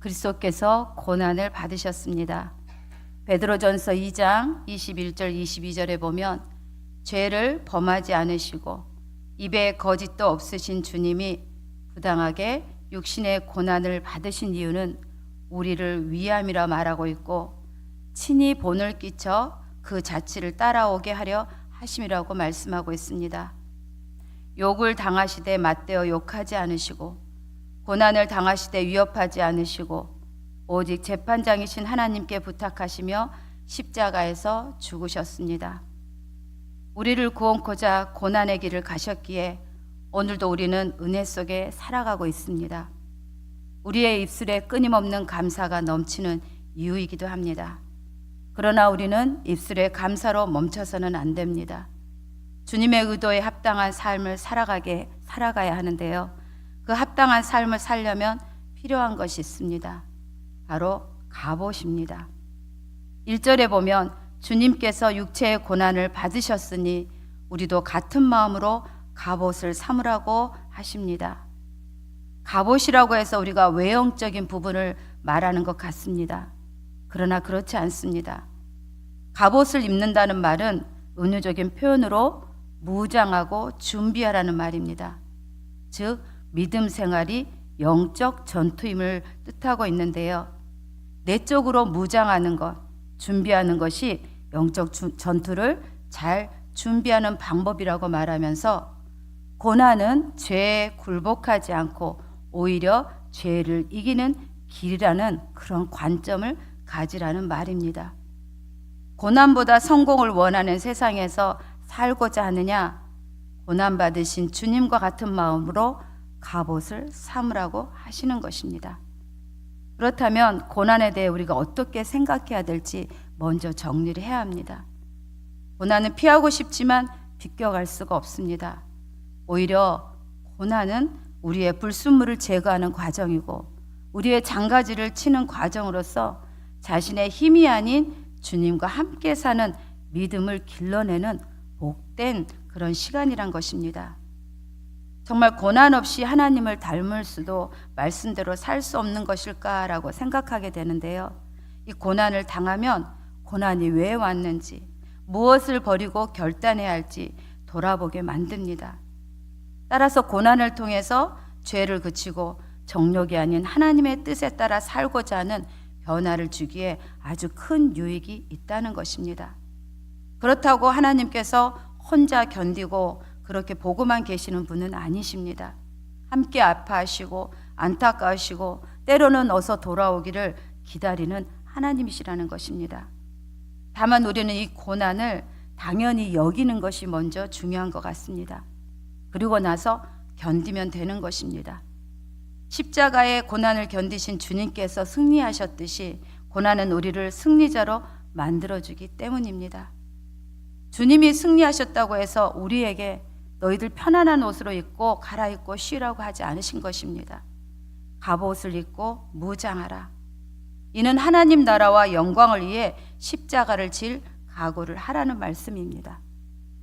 그리스도께서 고난을 받으셨습니다. 베드로전서 2장 21절 22절에 보면 죄를 범하지 않으시고 입에 거짓도 없으신 주님이 부당하게 육신의 고난을 받으신 이유는 우리를 위함이라 말하고 있고 친히 본을 끼쳐 그 자취를 따라오게 하려 하심이라고 말씀하고 있습니다. 욕을 당하시되 맞대어 욕하지 않으시고 고난을 당하시되 위협하지 않으시고 오직 재판장이신 하나님께 부탁하시며 십자가에서 죽으셨습니다. 우리를 구원코자 고난의 길을 가셨기에 오늘도 우리는 은혜 속에 살아가고 있습니다. 우리의 입술에 끊임없는 감사가 넘치는 이유이기도 합니다. 그러나 우리는 입술에 감사로 멈춰서는 안 됩니다. 주님의 의도에 합당한 삶을 살아가야 하는데요. 그 합당한 삶을 살려면 필요한 것이 있습니다. 바로 갑옷입니다. 1절에 보면 주님께서 육체의 고난을 받으셨으니 우리도 같은 마음으로 갑옷을 삼으라고 하십니다. 갑옷이라고 해서 우리가 외형적인 부분을 말하는 것 같습니다. 그러나 그렇지 않습니다. 갑옷을 입는다는 말은 은유적인 표현으로 무장하고 준비하라는 말입니다. 즉 믿음 생활이 영적 전투임을 뜻하고 있는데요. 내적으로 무장하는 것, 준비하는 것이 영적 전투를 잘 준비하는 방법이라고 말하면서 고난은 죄에 굴복하지 않고 오히려 죄를 이기는 길이라는 그런 관점을 가지라는 말입니다. 고난보다 성공을 원하는 세상에서 살고자 하느냐? 고난받으신 주님과 같은 마음으로 갑옷을 삼으라고 하시는 것입니다. 그렇다면 고난에 대해 우리가 어떻게 생각해야 될지 먼저 정리를 해야 합니다. 고난은 피하고 싶지만 비껴갈 수가 없습니다. 오히려 고난은 우리의 불순물을 제거하는 과정이고 우리의 장가지를 치는 과정으로서 자신의 힘이 아닌 주님과 함께 사는 믿음을 길러내는 복된 그런 시간이란 것입니다. 정말 고난 없이 하나님을 닮을 수도 말씀대로 살 수 없는 것일까라고 생각하게 되는데요. 이 고난을 당하면 고난이 왜 왔는지, 무엇을 버리고 결단해야 할지 돌아보게 만듭니다. 따라서 고난을 통해서 죄를 그치고 정욕이 아닌 하나님의 뜻에 따라 살고자 하는 변화를 주기에 아주 큰 유익이 있다는 것입니다. 그렇다고 하나님께서 혼자 견디고 그렇게 보고만 계시는 분은 아니십니다. 함께 아파하시고 안타까우시고 때로는 어서 돌아오기를 기다리는 하나님이시라는 것입니다. 다만 우리는 이 고난을 당연히 여기는 것이 먼저 중요한 것 같습니다. 그리고 나서 견디면 되는 것입니다. 십자가의 고난을 견디신 주님께서 승리하셨듯이 고난은 우리를 승리자로 만들어주기 때문입니다. 주님이 승리하셨다고 해서 우리에게 너희들 편안한 옷으로 입고 갈아입고 쉬라고 하지 않으신 것입니다. 갑옷을 입고 무장하라. 이는 하나님 나라와 영광을 위해 십자가를 질 각오를 하라는 말씀입니다.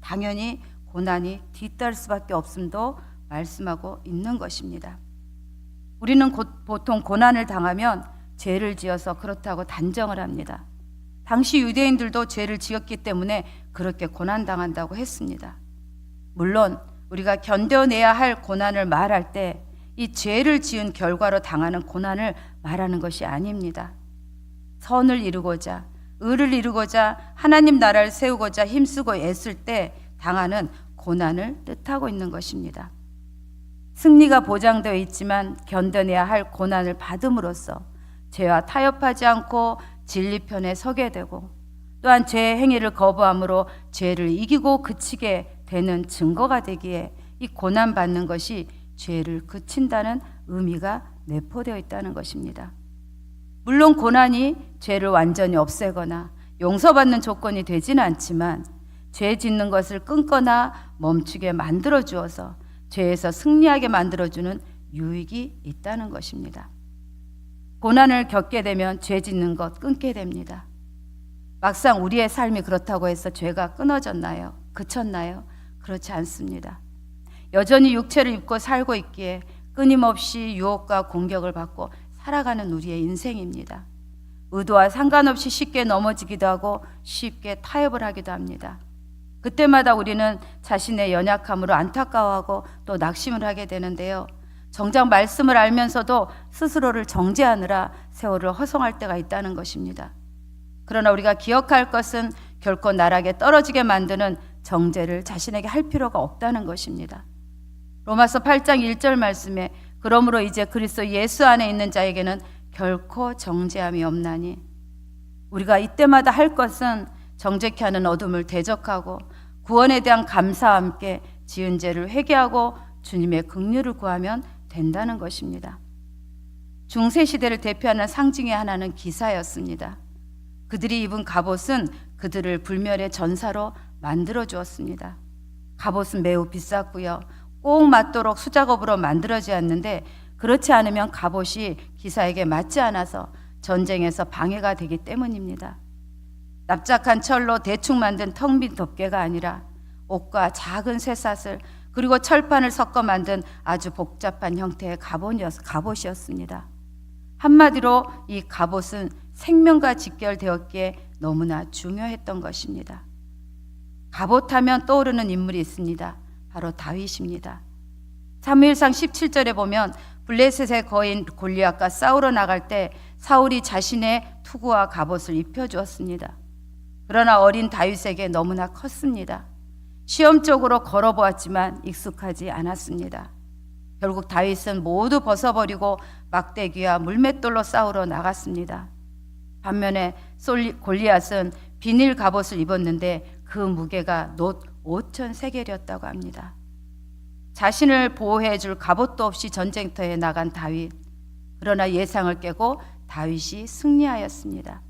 당연히 고난이 뒤따를 수밖에 없음도 말씀하고 있는 것입니다. 우리는 보통 고난을 당하면 죄를 지어서 그렇다고 단정을 합니다. 당시 유대인들도 죄를 지었기 때문에 그렇게 고난당한다고 했습니다. 물론 우리가 견뎌내야 할 고난을 말할 때 이 죄를 지은 결과로 당하는 고난을 말하는 것이 아닙니다. 선을 이루고자, 의를 이루고자, 하나님 나라를 세우고자 힘쓰고 애쓸 때 당하는 고난을 뜻하고 있는 것입니다. 승리가 보장되어 있지만 견뎌내야 할 고난을 받음으로써 죄와 타협하지 않고 진리 편에 서게 되고 또한 죄의 행위를 거부함으로 죄를 이기고 그치게 되는 증거가 되기에 이 고난받는 것이 죄를 그친다는 의미가 내포되어 있다는 것입니다. 물론 고난이 죄를 완전히 없애거나 용서받는 조건이 되지는 않지만 죄 짓는 것을 끊거나 멈추게 만들어 주어서 죄에서 승리하게 만들어주는 유익이 있다는 것입니다. 고난을 겪게 되면 죄 짓는 것 끊게 됩니다. 막상 우리의 삶이 그렇다고 해서 죄가 끊어졌나요? 그쳤나요? 그렇지 않습니다. 여전히 육체를 입고 살고 있기에 끊임없이 유혹과 공격을 받고 살아가는 우리의 인생입니다. 의도와 상관없이 쉽게 넘어지기도 하고 쉽게 타협을 하기도 합니다. 그때마다 우리는 자신의 연약함으로 안타까워하고 또 낙심을 하게 되는데요. 정작 말씀을 알면서도 스스로를 정죄하느라 세월을 허송할 때가 있다는 것입니다. 그러나 우리가 기억할 것은 결코 나락에 떨어지게 만드는 정죄를 자신에게 할 필요가 없다는 것입니다. 로마서 8장 1절 말씀에 그러므로 이제 그리스도 예수 안에 있는 자에게는 결코 정죄함이 없나니, 우리가 이때마다 할 것은 정죄케 하는 어둠을 대적하고 구원에 대한 감사와 함께 지은 죄를 회개하고 주님의 긍휼을 구하면 된다는 것입니다. 중세시대를 대표하는 상징의 하나는 기사였습니다. 그들이 입은 갑옷은 그들을 불멸의 전사로 만들어 주었습니다. 갑옷은 매우 비쌌고요. 꼭 맞도록 수작업으로 만들어져 왔는데, 그렇지 않으면 갑옷이 기사에게 맞지 않아서 전쟁에서 방해가 되기 때문입니다. 납작한 철로 대충 만든 텅 빈 덮개가 아니라 옷과 작은 쇠사슬 그리고 철판을 섞어 만든 아주 복잡한 형태의 갑옷이었습니다. 한마디로 이 갑옷은 생명과 직결되었기에 너무나 중요했던 것입니다. 갑옷하면 떠오르는 인물이 있습니다. 바로 다윗입니다. 사무엘상 17절에 보면 블레셋의 거인 골리앗과 싸우러 나갈 때 사울이 자신의 투구와 갑옷을 입혀주었습니다. 그러나 어린 다윗에게 너무나 컸습니다. 시험적으로 걸어보았지만 익숙하지 않았습니다. 결국 다윗은 모두 벗어버리고 막대기와 물맷돌로 싸우러 나갔습니다. 반면에 골리앗은 비닐 갑옷을 입었는데 그 무게가 놋 5천 세겔이었다고 합니다. 자신을 보호해 줄 갑옷도 없이 전쟁터에 나간 다윗. 그러나 예상을 깨고 다윗이 승리하였습니다.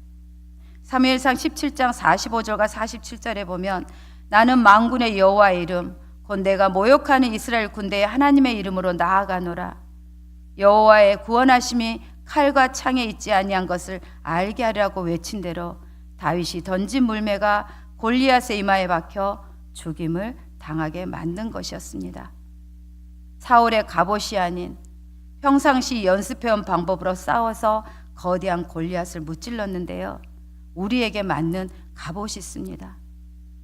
사무엘상 17장 45절과 47절에 보면 나는 만군의 여호와의 이름 곧 내가 모욕하는 이스라엘 군대의 하나님의 이름으로 나아가노라. 여호와의 구원하심이 칼과 창에 있지 아니한 것을 알게 하려고 외친 대로 다윗이 던진 물매가 골리앗의 이마에 박혀 죽임을 당하게 만든 것이었습니다. 사울의 갑옷이 아닌 평상시 연습해온 방법으로 싸워서 거대한 골리앗을 무찔렀는데요. 우리에게 맞는 갑옷이 있습니다.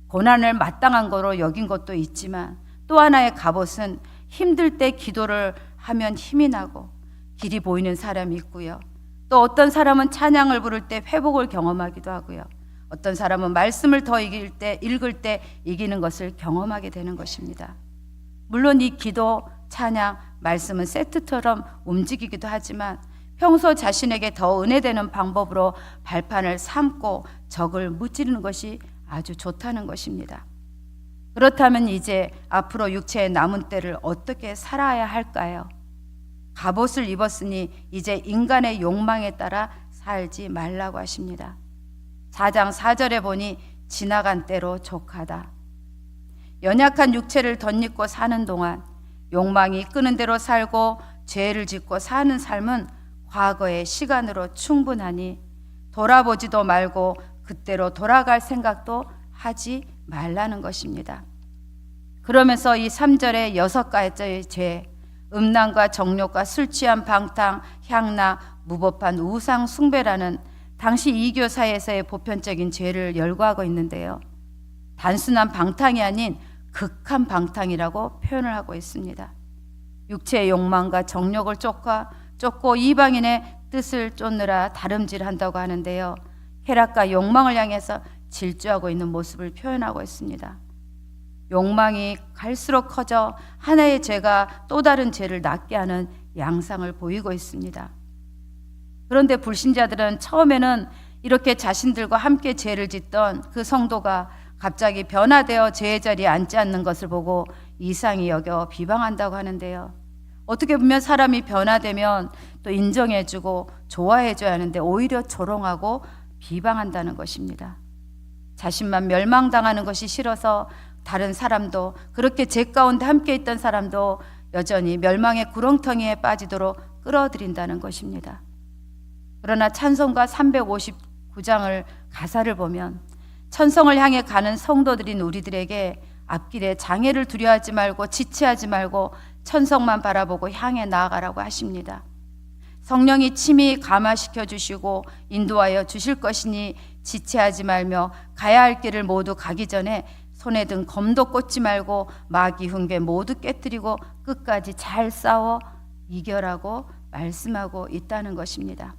고난을 마땅한 거로 여긴 것도 있지만 또 하나의 갑옷은 힘들 때 기도를 하면 힘이 나고 길이 보이는 사람이 있고요. 또 어떤 사람은 찬양을 부를 때 회복을 경험하기도 하고요. 어떤 사람은 말씀을 더 읽을 때 이기는 것을 경험하게 되는 것입니다. 물론 이 기도, 찬양, 말씀은 세트처럼 움직이기도 하지만 평소 자신에게 더 은혜되는 방법으로 발판을 삼고 적을 무찌르는 것이 아주 좋다는 것입니다. 그렇다면 이제 앞으로 육체의 남은 때를 어떻게 살아야 할까요? 갑옷을 입었으니 이제 인간의 욕망에 따라 살지 말라고 하십니다. 4장 4절에 보니 지나간 때로 족하다. 연약한 육체를 덧입고 사는 동안 욕망이 끄는 대로 살고 죄를 짓고 사는 삶은 과거의 시간으로 충분하니 돌아보지도 말고 그때로 돌아갈 생각도 하지 말라는 것입니다. 그러면서 이 3절의 6가지의 죄, 음란과 정욕과 술 취한 방탕, 향락, 무법한 우상 숭배라는 당시 이교 사회에서의 보편적인 죄를 열거하고 있는데요. 단순한 방탕이 아닌 극한 방탕이라고 표현을 하고 있습니다. 육체의 욕망과 정욕을 쫓고 이방인의 뜻을 쫓느라 다름질한다고 하는데요. 쾌락과 욕망을 향해서 질주하고 있는 모습을 표현하고 있습니다. 욕망이 갈수록 커져 하나의 죄가 또 다른 죄를 낳게 하는 양상을 보이고 있습니다. 그런데 불신자들은 처음에는 이렇게 자신들과 함께 죄를 짓던 그 성도가 갑자기 변화되어 죄의 자리에 앉지 않는 것을 보고 이상히 여겨 비방한다고 하는데요. 어떻게 보면 사람이 변화되면 또 인정해주고 좋아해줘야 하는데 오히려 조롱하고 비방한다는 것입니다. 자신만 멸망당하는 것이 싫어서 다른 사람도, 그렇게 죄 가운데 함께 있던 사람도 여전히 멸망의 구렁텅이에 빠지도록 끌어들인다는 것입니다. 그러나 찬송가 359장을 가사를 보면 천성을 향해 가는 성도들인 우리들에게 앞길에 장애를 두려워하지 말고 지체하지 말고 천성만 바라보고 향해 나아가라고 하십니다. 성령이 친히 감화시켜 주시고 인도하여 주실 것이니 지체하지 말며 가야 할 길을 모두 가기 전에 손에 든 검도 꽂지 말고 마귀 흉배 모두 깨뜨리고 끝까지 잘 싸워 이겨라고 말씀하고 있다는 것입니다.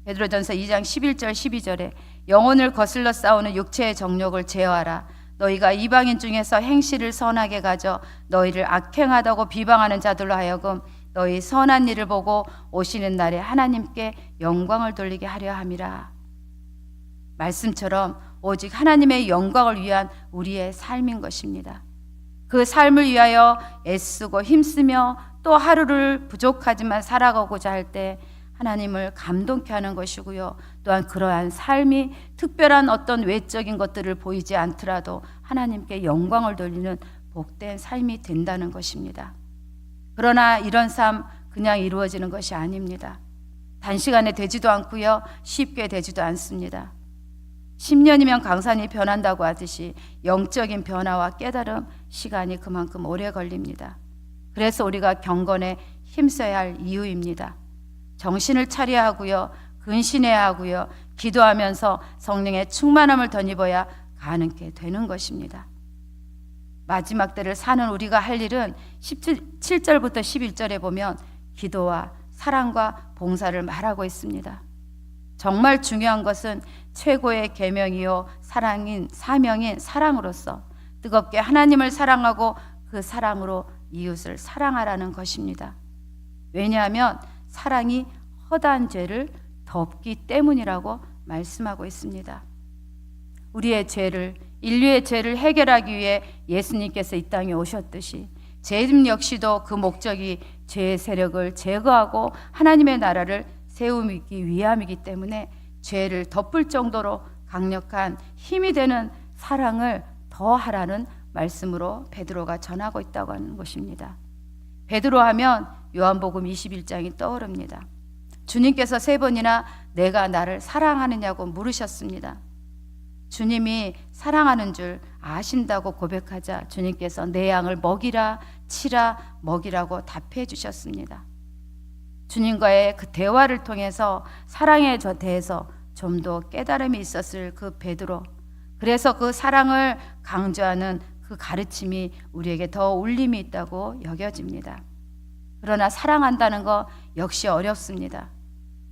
베드로전서 2장 11절 12절에 영혼을 거슬러 싸우는 육체의 정욕을 제어하라. 너희가 이방인 중에서 행실을 선하게 가져 너희를 악행하다고 비방하는 자들로 하여금 너희 선한 일을 보고 오시는 날에 하나님께 영광을 돌리게 하려 함이라. 말씀처럼 오직 하나님의 영광을 위한 우리의 삶인 것입니다. 그 삶을 위하여 애쓰고 힘쓰며 또 하루를 부족하지만 살아가고자 할 때 하나님을 감동케 하는 것이고요. 또한 그러한 삶이 특별한 어떤 외적인 것들을 보이지 않더라도 하나님께 영광을 돌리는 복된 삶이 된다는 것입니다. 그러나 이런 삶 그냥 이루어지는 것이 아닙니다. 단시간에 되지도 않고요. 쉽게 되지도 않습니다. 10년이면 강산이 변한다고 하듯이 영적인 변화와 깨달음, 시간이 그만큼 오래 걸립니다. 그래서 우리가 경건에 힘써야 할 이유입니다. 정신을 차려야 하고요. 근신해야 하고요. 기도하면서 성령의 충만함을 덧입어야 가능케 되는 것입니다. 마지막 때를 사는 우리가 할 일은 7절부터 11절에 보면 기도와 사랑과 봉사를 말하고 있습니다. 정말 중요한 것은 최고의 계명이요 사명인 사랑으로서 뜨겁게 하나님을 사랑하고 그 사랑으로 이웃을 사랑하라는 것입니다. 왜냐하면 사랑이 허다한 죄를 덮기 때문이라고 말씀하고 있습니다. 우리의 죄를, 인류의 죄를 해결하기 위해 예수님께서 이 땅에 오셨듯이 죄임 역시도 그 목적이 죄의 세력을 제거하고 하나님의 나라를 세우기 위함이기 때문에 죄를 덮을 정도로 강력한 힘이 되는 사랑을 더하라는 말씀으로 베드로가 전하고 있다고 하는 것입니다. 베드로 하면 요한복음 21장이 떠오릅니다. 주님께서 3번이나 내가 나를 사랑하느냐고 물으셨습니다. 주님이 사랑하는 줄 아신다고 고백하자 주님께서 내 양을 먹이라 치라 먹이라고 답해 주셨습니다. 주님과의 그 대화를 통해서 사랑에 대해서 좀 더 깨달음이 있었을 그 베드로, 그래서 그 사랑을 강조하는 그 가르침이 우리에게 더 울림이 있다고 여겨집니다. 그러나 사랑한다는 거 역시 어렵습니다.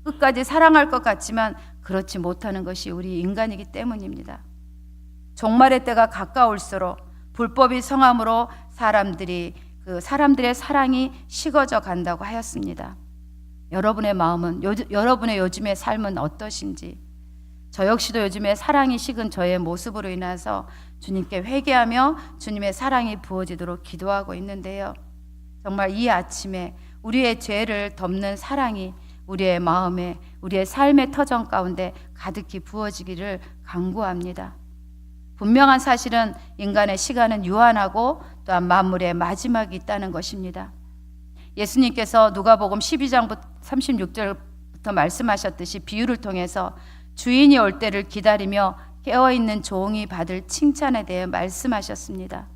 끝까지 사랑할 것 같지만 그렇지 못하는 것이 우리 인간이기 때문입니다. 종말의 때가 가까울수록 불법이 성함으로 사람들의 사랑이 식어져 간다고 하였습니다. 여러분의 마음은 여러분의 요즘의 삶은 어떠신지, 저 역시도 요즘에 사랑이 식은 저의 모습으로 인해서 주님께 회개하며 주님의 사랑이 부어지도록 기도하고 있는데요. 정말 이 아침에 우리의 죄를 덮는 사랑이 우리의 마음에, 우리의 삶의 터전 가운데 가득히 부어지기를 간구합니다. 분명한 사실은 인간의 시간은 유한하고 또한 만물의 마지막이 있다는 것입니다. 예수님께서 누가복음 12장 36절부터 말씀하셨듯이 비유를 통해서 주인이 올 때를 기다리며 깨어있는 종이 받을 칭찬에 대해 말씀하셨습니다.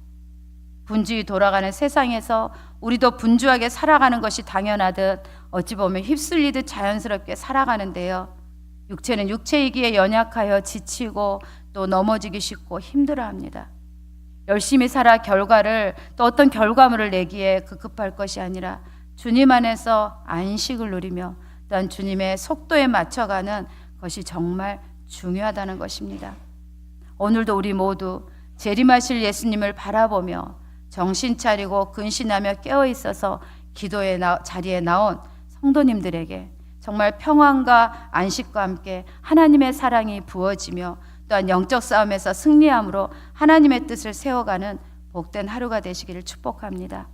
분주히 돌아가는 세상에서 우리도 분주하게 살아가는 것이 당연하듯 어찌 보면 휩쓸리듯 자연스럽게 살아가는데요. 육체는 육체이기에 연약하여 지치고 또 넘어지기 쉽고 힘들어합니다. 열심히 살아 결과를 또 어떤 결과물을 내기에 급급할 것이 아니라 주님 안에서 안식을 누리며 또한 주님의 속도에 맞춰가는 것이 정말 중요하다는 것입니다. 오늘도 우리 모두 재림하실 예수님을 바라보며 정신 차리고 근신하며 깨어 있어서 기도의 자리에 나온 성도님들에게 정말 평안과 안식과 함께 하나님의 사랑이 부어지며 또한 영적 싸움에서 승리함으로 하나님의 뜻을 세워가는 복된 하루가 되시기를 축복합니다.